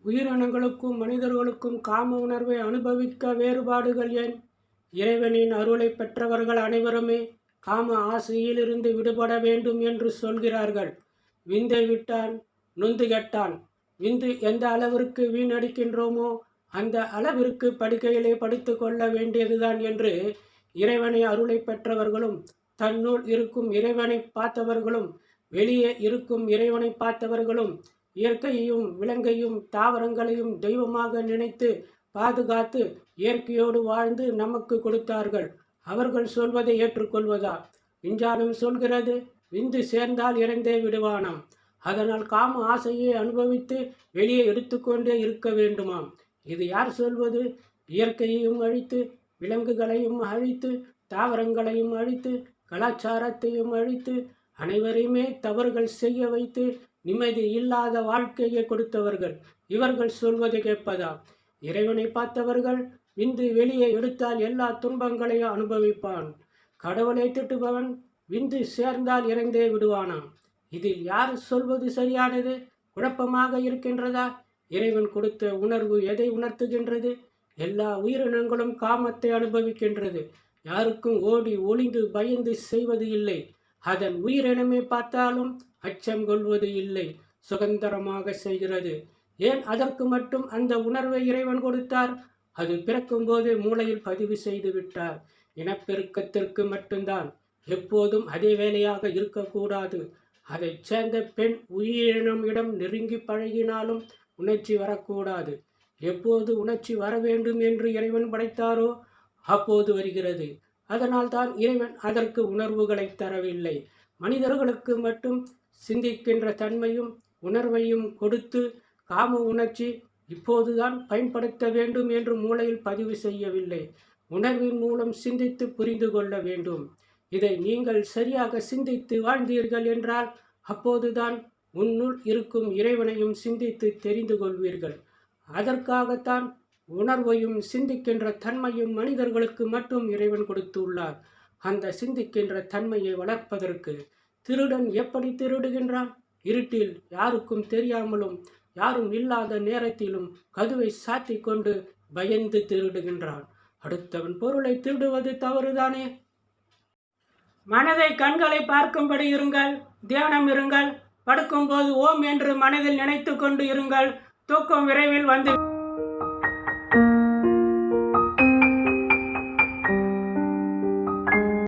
உயிரினங்களுக்கும் மனிதர்களுக்கும் காம உணர்வை அனுபவிக்க வேறுபாடுகள் ஏன்? இறைவனின் அருளை பெற்றவர்கள் அனைவருமே காம ஆசையிலிருந்து விடுபட வேண்டும் என்று சொல்கிறார்கள். விந்தை விட்டான் நொந்து கெட்டான். விந்து எந்த அளவிற்கு வீணடிக்கின்றோமோ அந்த அளவிற்கு படுக்கையிலே படுத்து கொள்ள வேண்டியதுதான் என்று இறைவனை அருளை பெற்றவர்களும் தன்னுள் இருக்கும் இறைவனை பார்த்தவர்களும் வெளியே இருக்கும் இறைவனை பார்த்தவர்களும் இயற்கையையும் விலங்கையும் தாவரங்களையும் தெய்வமாக நினைத்து பாதுகாத்து இயற்கையோடு வாழ்ந்து நமக்கு கொடுத்தார்கள். அவர்கள் சொல்வதை ஏற்றுக்கொள்வதா? விஞ்ஞானம் சொல்கிறது, விந்து சேர்ந்தால் இறந்தே விடுவானாம். அதனால் காம ஆசையை அனுபவித்து வெளியே எடுத்துக்கொண்டே இருக்க வேண்டுமாம். இது யார் சொல்வது? இயற்கையையும் அழித்து விலங்குகளையும் அழித்து தாவரங்களையும் அழித்து கலாச்சாரத்தையும் அழித்து அனைவரையுமே தவறுகள் செய்ய வைத்து நிம்மதி இல்லாத வாழ்க்கையை கொடுத்தவர்கள் இவர்கள் சொல்வதை கேட்பதா? இறைவனை பார்த்தவர்கள் விந்து வெளியே எடுத்தால் எல்லா துன்பங்களையும் அனுபவிப்பான். கடவுளை திட்டுபவன் விந்து சேர்ந்தால் இறந்தே விடுவானாம். இதில் யார் சொல்வது சரியானது? குழப்பமாக இருக்கின்றதா? இறைவன் கொடுத்த உணர்வு எதை உணர்த்துகின்றது? எல்லா உயிரினங்களும் காமத்தை அனுபவிக்கின்றது. யாருக்கும் ஓடி ஒளிந்து பயந்து செய்வது இல்லை. அதன் உயிரினமே பார்த்தாலும் அச்சம் கொள்வது இல்லை. சுதந்திரமாக செய்கிறது. ஏன் அதற்கு மட்டும் அந்த உணர்வை இறைவன் கொடுத்தார்? அது பிறக்கும் போதே மூளையில் பதிவு செய்து விட்டார். இனப்பெருக்கத்திற்கு மட்டும்தான். எப்போதும் அதே வேலையாக இருக்கக்கூடாது. அதை சேர்ந்த பெண் உயிரினமிடம் நெருங்கி பழகினாலும் உணர்ச்சி வரக்கூடாது. எப்போது உணர்ச்சி வர வேண்டும் என்று இறைவன் படைத்தாரோ அப்போது வருகிறது. அதனால் தான் இறைவன் அதற்கு உணர்வுகளை தரவில்லை. மனிதர்களுக்கு மட்டும் சிந்திக்கின்ற தன்மையும் உணர்வையும் கொடுத்து காம உணர்ச்சி இப்போதுதான் பயன்படுத்த வேண்டும் என்று மூளையில் பதிவு செய்யவில்லை. உணர்வின் மூலம் சிந்தித்து புரிந்து கொள்ள வேண்டும். இதை நீங்கள் சரியாக சிந்தித்து வாழ்ந்தீர்கள் என்றால் அப்போதுதான் உன்னுள் இருக்கும் இறைவனையும் சிந்தித்து தெரிந்து கொள்வீர்கள். அதற்காகத்தான் உணர்வையும் சிந்திக்கின்ற தன்மையும் மனிதர்களுக்கு மட்டும் இறைவன் கொடுத்துள்ளார். அந்த சிந்திக்கின்ற தன்மையை வளர்ப்பதற்கு திருடன் எப்படி திருடுகின்றான்? இருட்டில் யாருக்கும் தெரியாமலும் யாரும் இல்லாத நேரத்திலும் கதவை சாத்தி கொண்டு பயந்து திருடுகின்றான். அடுத்தவன் பொருளை திருடுவது தவறுதானே? மனதை கண்களை பார்க்கும்படி இருங்கள். தியானம் இருங்கள். படுக்கும்போது ஓம் என்று மனதில் நினைத்து கொண்டு இருங்கள். தூக்கம் விரைவில் வந்து